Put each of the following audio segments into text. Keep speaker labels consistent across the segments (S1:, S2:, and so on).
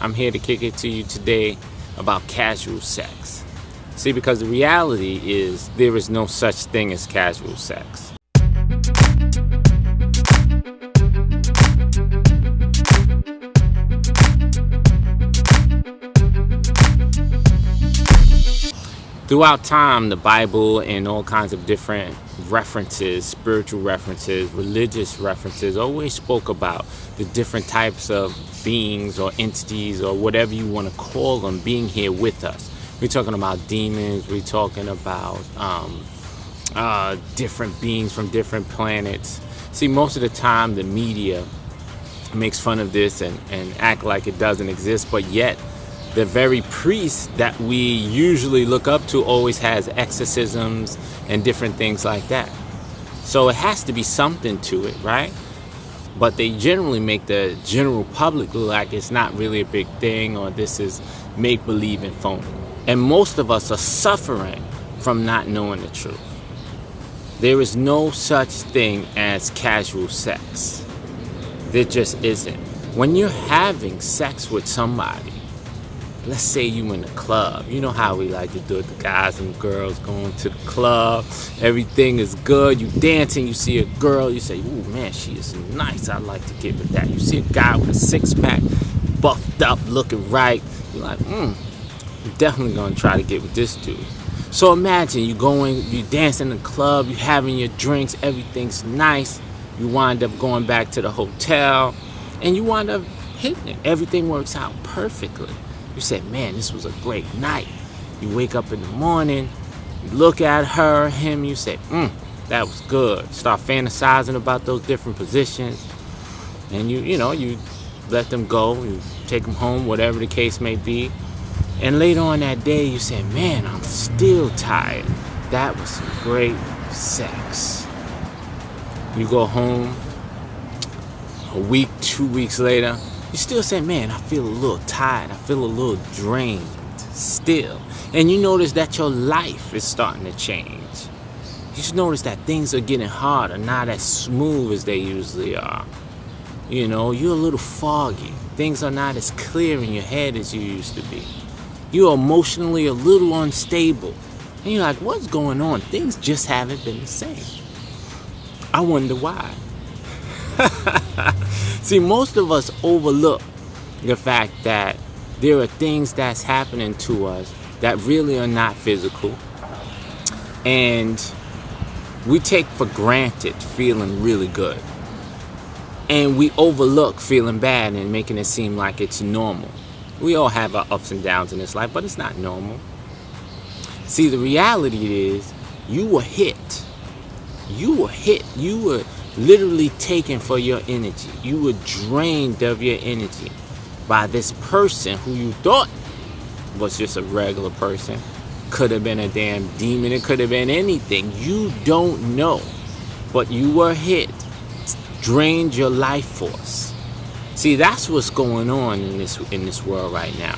S1: I'm here to kick it to you today about casual sex. See, because the reality is there is no such thing as casual sex. Throughout time, the Bible and all kinds of different references, spiritual references, religious references, always spoke about the different types of beings or entities or whatever you want to call them being here with us. We're talking about demons, we're talking about different beings from different planets. See, most of the time the media makes fun of this and act like it doesn't exist, but yet the very priest that we usually look up to always has exorcisms and different things like that. So it has to be something to it, right? But they generally make the general public look like it's not really a big thing, or this is make-believe and phony. And most of us are suffering from not knowing the truth. There is no such thing as casual sex. There just isn't. When you're having sex with somebody, let's say you in the club. You know how we like to do it, the guys and girls going to the club. Everything is good. You dancing, you see a girl, you say, ooh, man, she is nice. I'd like to get with that. You see a guy with a six-pack, buffed up, looking right. You're like, I'm definitely going to try to get with this dude. So imagine you dancing in the club, you having your drinks, everything's nice. You wind up going back to the hotel, and you wind up hitting it. Everything works out perfectly. You say, man, this was a great night. You wake up in the morning, you look at her, him, you say, that was good. Start fantasizing about those different positions. And you let them go, you take them home, whatever the case may be. And later on that day, you say, man, I'm still tired. That was some great sex. You go home, a week, 2 weeks later, you still say, man, I feel a little tired. I feel a little drained still. And you notice that your life is starting to change. You just notice that things are getting harder, not as smooth as they usually are. You know, you're a little foggy. Things are not as clear in your head as you used to be. You're emotionally a little unstable. And you're like, what's going on? Things just haven't been the same. I wonder why. See, most of us overlook the fact that there are things that's happening to us that really are not physical. And we take for granted feeling really good. And we overlook feeling bad and making it seem like it's normal. We all have our ups and downs in this life, but it's not normal. See, the reality is you were hit. You were literally taken for your energy. You were drained of your energy by this person who you thought was just a regular person. Could have been a damn demon. It could have been anything. You don't know. But you were hit. Drained your life force. See, that's what's going on in this world right now.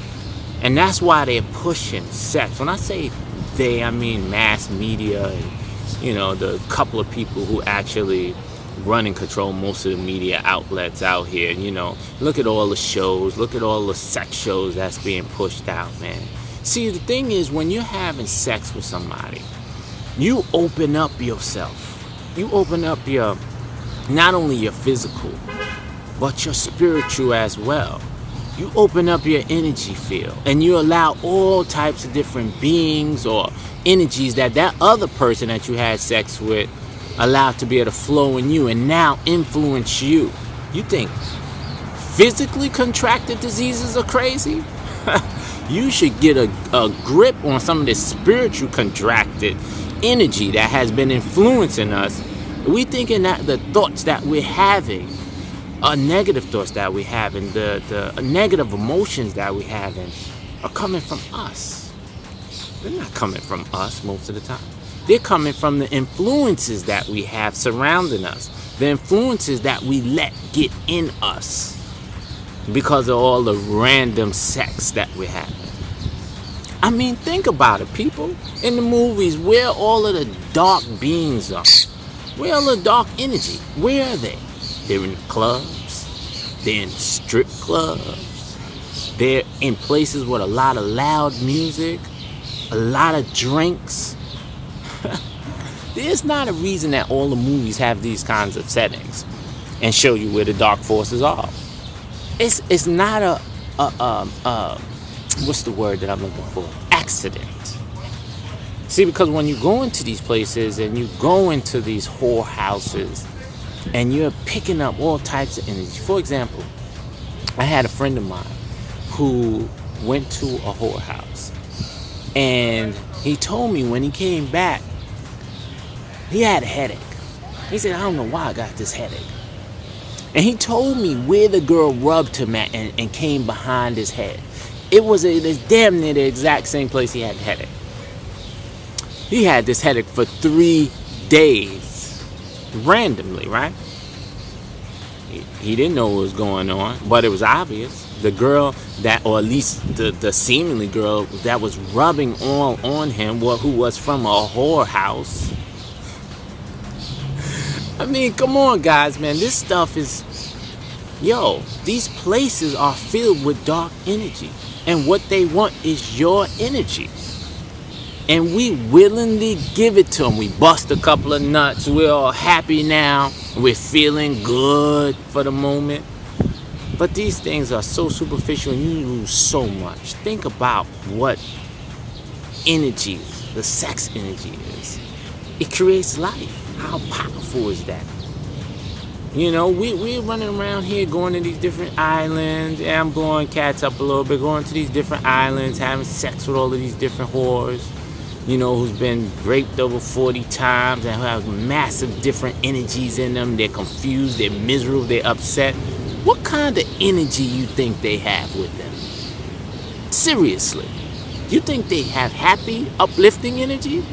S1: And that's why they're pushing sex. When I say they, I mean mass media and, the couple of people who actually run and control most of the media outlets out here. Look at all the shows, look at all the sex shows that's being pushed out, man. See, the thing is, when you're having sex with somebody, you open up yourself. You open up not only your physical, but your spiritual as well. You open up your energy field, and you allow all types of different beings or energies that other person that you had sex with allowed to be able to flow in you and now influence you. You think physically contracted diseases are crazy? You should get a grip on some of this spiritual contracted energy that has been influencing us. We thinking that the thoughts that we're having are negative thoughts that we have, and the negative emotions that we have are coming from us. They're not coming from us most of the time. They're coming from the influences that we have surrounding us, the influences that we let get in us because of all the random sex that we have. I mean, think about it, people. In the movies, where all of the dark beings are, where all the dark energy, where are they? They're in the clubs. They're in strip clubs. They're in places with a lot of loud music, a lot of drinks. There's not a reason that all the movies have these kinds of settings and show you where the dark forces are. It's not a what's the word that I'm looking for? Accident. See, because when you go into these places and you go into these whorehouses and you're picking up all types of energy. For example, I had a friend of mine who went to a whorehouse, and he told me when he came back, he had a headache. He said, I don't know why I got this headache. And he told me where the girl rubbed him at and came behind his head. It was damn near the exact same place he had the headache. He had this headache for 3 days. Randomly, right? He didn't know what was going on, but it was obvious. The girl that, or at least the seemingly girl that was rubbing on him, who was from a whorehouse. I mean, come on, guys, man. This stuff is... these places are filled with dark energy. And what they want is your energy. And we willingly give it to them. We bust a couple of nuts. We're all happy now. We're feeling good for the moment. But these things are so superficial and you lose so much. Think about what energy, the sex energy is. It creates life. How powerful is that? We're running around here going to these different islands. And I'm blowing cats up a little bit. Going to these different islands, having sex with all of these different whores. Who's been raped over 40 times and who have massive different energies in them. They're confused, they're miserable, they're upset. What kind of energy you think they have with them? Seriously. You think they have happy, uplifting energy?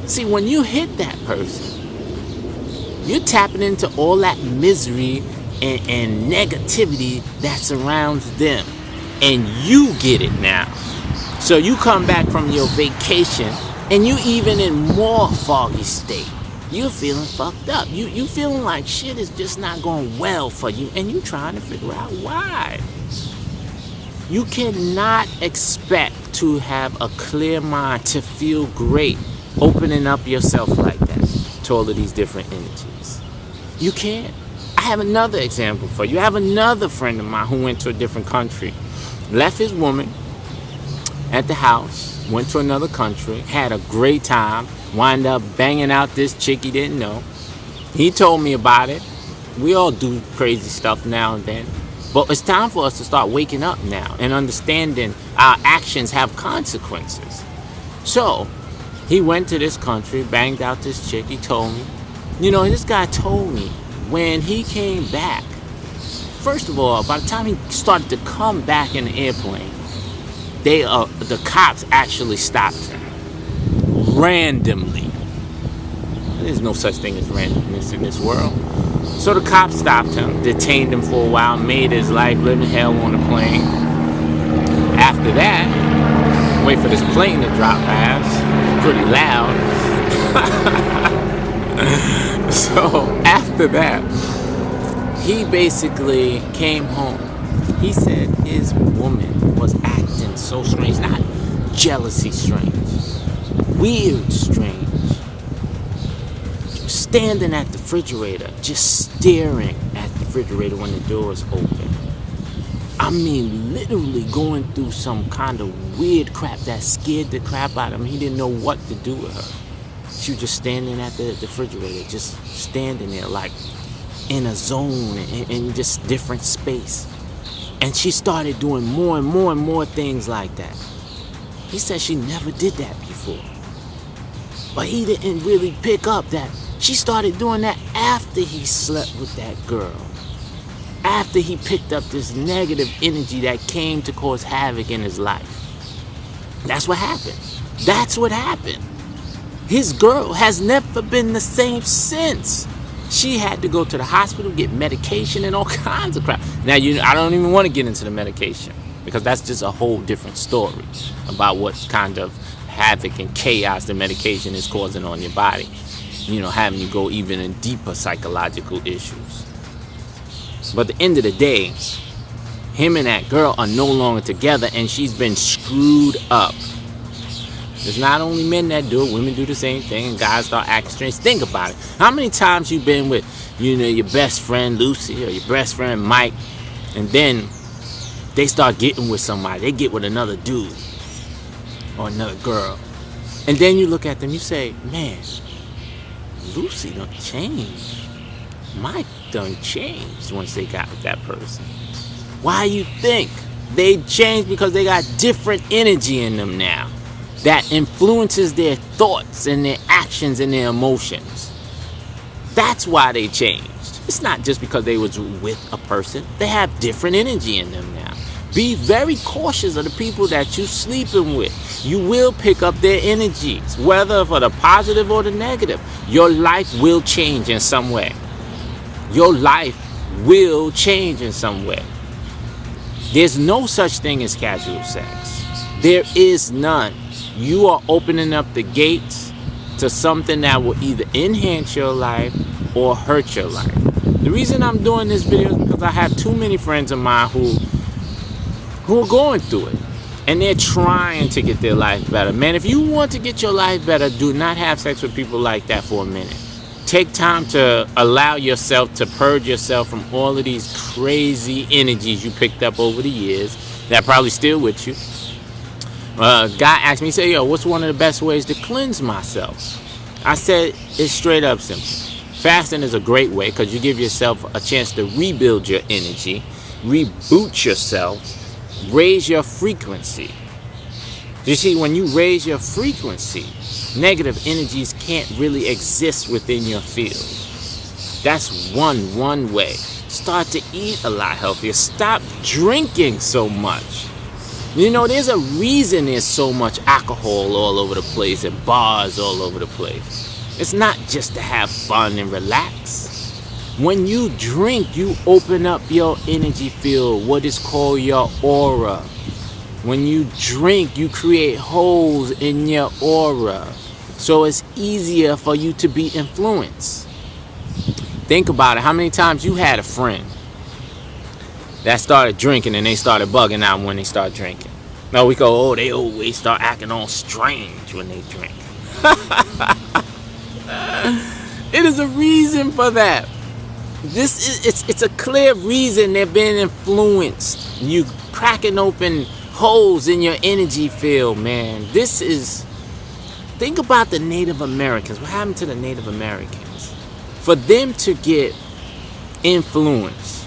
S1: See, when you hit that person, you're tapping into all that misery and negativity that surrounds them. And you get it now. So you come back from your vacation and you even in more foggy state. You're feeling fucked up. You feeling like shit is just not going well for you, and you trying to figure out why. You cannot expect to have a clear mind to feel great opening up yourself like that to all of these different energies. You can't. I have another example for you. I have another friend of mine who went to a different country, left his woman at the house, went to another country, had a great time, wound up banging out this chick he didn't know. He told me about it. We all do crazy stuff now and then. But it's time for us to start waking up now and understanding our actions have consequences. So, he went to this country, banged out this chick. He told me. This guy told me when he came back, first of all, by the time he started to come back in the airplane, the cops actually stopped him randomly. There's no such thing as randomness in this world. So the cops stopped him, detained him for a while, made his life living hell on the plane. After that, wait for this plane to drop past. Pretty loud. So after that, he basically came home. He said his woman was acting so strange, not jealousy strange, weird strange. Standing at the refrigerator, just staring at the refrigerator when the door is open. I mean, literally going through some kind of weird crap that scared the crap out of him. He didn't know what to do with her. She was just standing at the refrigerator, just standing there like in a zone, in just different space. And she started doing more and more and more things like that. He said she never did that before. But he didn't really pick up that she started doing that after he slept with that girl. After he picked up this negative energy that came to cause havoc in his life. That's what happened. That's what happened. His girl has never been the same since. She had to go to the hospital, get medication and all kinds of crap. Now, I don't even want to get into the medication because that's just a whole different story about what kind of havoc and chaos the medication is causing on your body. Having you go even in deeper psychological issues. But at the end of the day, him and that girl are no longer together, and she's been screwed up. There's not only men that do it, women do the same thing, and guys start acting strange. Think about it. How many times you been with, your best friend Lucy or your best friend Mike, and then they start getting with somebody. They get with another dude or another girl. And then you look at them, you say, man, Lucy done changed. Mike done changed once they got with that person. Why you think? They changed because they got different energy in them now that influences their thoughts and their actions and their emotions. That's why they changed. It's not just because they was with a person. They have different energy in them now. Be very cautious of the people that you sleeping with. You will pick up their energies, whether for the positive or the negative. Your life will change in some way. Your life will change in some way. There's no such thing as casual sex. There is none. You are opening up the gates to something that will either enhance your life or hurt your life. The reason I'm doing this video is because I have too many friends of mine who are going through it. And they're trying to get their life better. Man, if you want to get your life better, do not have sex with people like that for a minute. Take time to allow yourself to purge yourself from all of these crazy energies you picked up over the years that probably still with you. A guy asked me, he said, yo, what's one of the best ways to cleanse myself? I said, it's straight up simple. Fasting is a great way because you give yourself a chance to rebuild your energy, reboot yourself, raise your frequency. You see, when you raise your frequency, negative energies can't really exist within your field. That's one way. Start to eat a lot healthier. Stop drinking so much. There's a reason there's so much alcohol all over the place and bars all over the place. It's not just to have fun and relax. When you drink, you open up your energy field, what is called your aura. When you drink, you create holes in your aura. So it's easier for you to be influenced. Think about it. How many times you had a friend that started drinking and they started bugging out when they start drinking? No, we go, they always start acting all strange when they drink. It is a reason for that. It's a clear reason they're being influenced. You cracking open holes in your energy field, man. Think about the Native Americans. What happened to the Native Americans? For them to get influenced,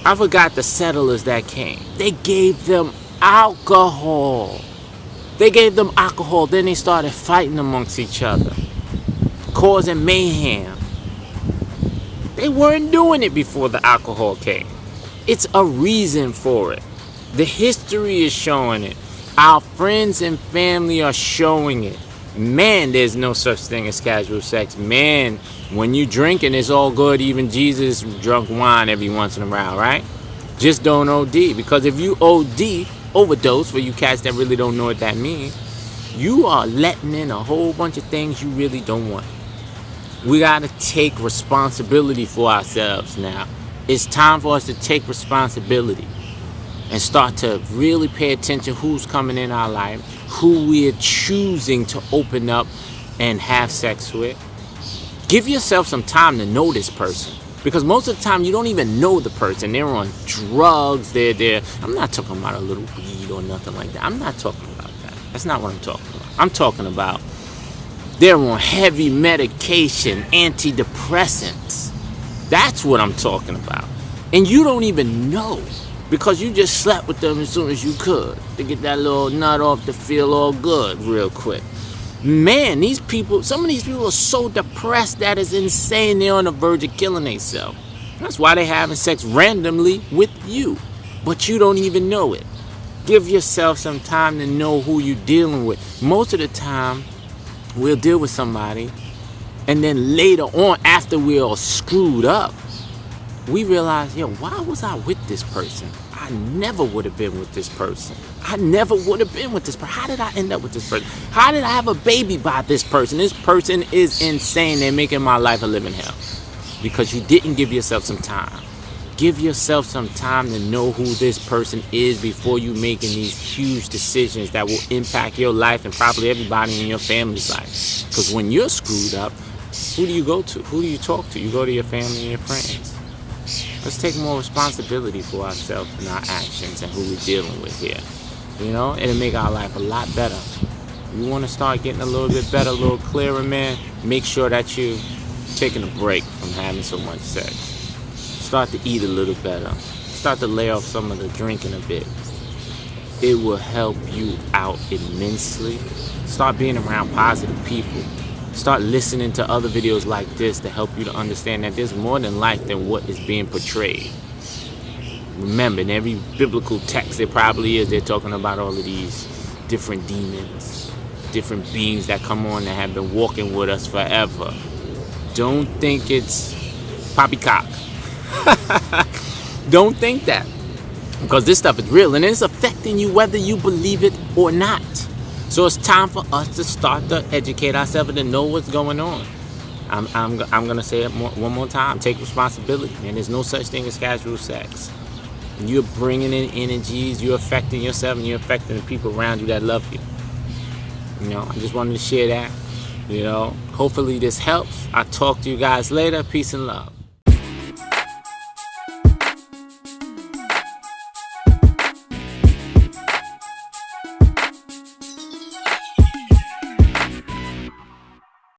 S1: I forgot the settlers that came. They gave them alcohol. Then they started fighting amongst each other, causing mayhem. They weren't doing it before the alcohol came. It's a reason for it. The history is showing it. Our friends and family are showing it. Man, there's no such thing as casual sex. Man, when you drinking, it's all good. Even Jesus drunk wine every once in a while, right? Just don't OD. Because if you OD, overdose, for you cats that really don't know what that means, you are letting in a whole bunch of things you really don't want. We got to take responsibility for ourselves now. It's time for us to take responsibility and start to really pay attention who's coming in our life, who we're choosing to open up and have sex with. Give yourself some time to know this person, because most of the time you don't even know the person. They're on drugs. I'm not talking about a little weed or nothing like that. I'm not talking about that. That's not what I'm talking about. I'm talking about they're on heavy medication, antidepressants. That's what I'm talking about. And you don't even know, because you just slept with them as soon as you could to get that little nut off to feel all good real quick. Man, some of these people are so depressed that it's insane. They're on the verge of killing themselves. That's why they're having sex randomly with you, but you don't even know it. Give yourself some time to know who you're dealing with. Most of the time, we'll deal with somebody, and then later on, after we're all screwed up, we realize, why was I with this person? I never would have been with this person. How did I end up with this person? How did I have a baby by this person? This person is insane. They're making my life a living hell. Because you didn't give yourself some time. Give yourself some time to know who this person is before you making these huge decisions that will impact your life and probably everybody in your family's life. Because when you're screwed up, who do you go to? Who do you talk to? You go to your family and your friends. Let's take more responsibility for ourselves and our actions and who we're dealing with here. You know, it'll make our life a lot better. You want to start getting a little bit better, a little clearer, man, make sure that you're taking a break from having so much sex. Start to eat a little better. Start to lay off some of the drinking a bit. It will help you out immensely. Start being around positive people. Start listening to other videos like this to help you to understand that there's more than life than what is being portrayed. Remember, in every biblical text there probably is, they're talking about all of these different demons, different beings that come on that have been walking with us forever. Don't think it's poppycock. Don't think that. Because this stuff is real and it's affecting you whether you believe it or not. So it's time for us to start to educate ourselves and to know what's going on. I'm going to say it one more time. Take responsibility, man. There's no such thing as casual sex. You're bringing in energies, you're affecting yourself, and you're affecting the people around you that love you. You know, I just wanted to share that. You know, hopefully this helps. I'll talk to you guys later. Peace and love.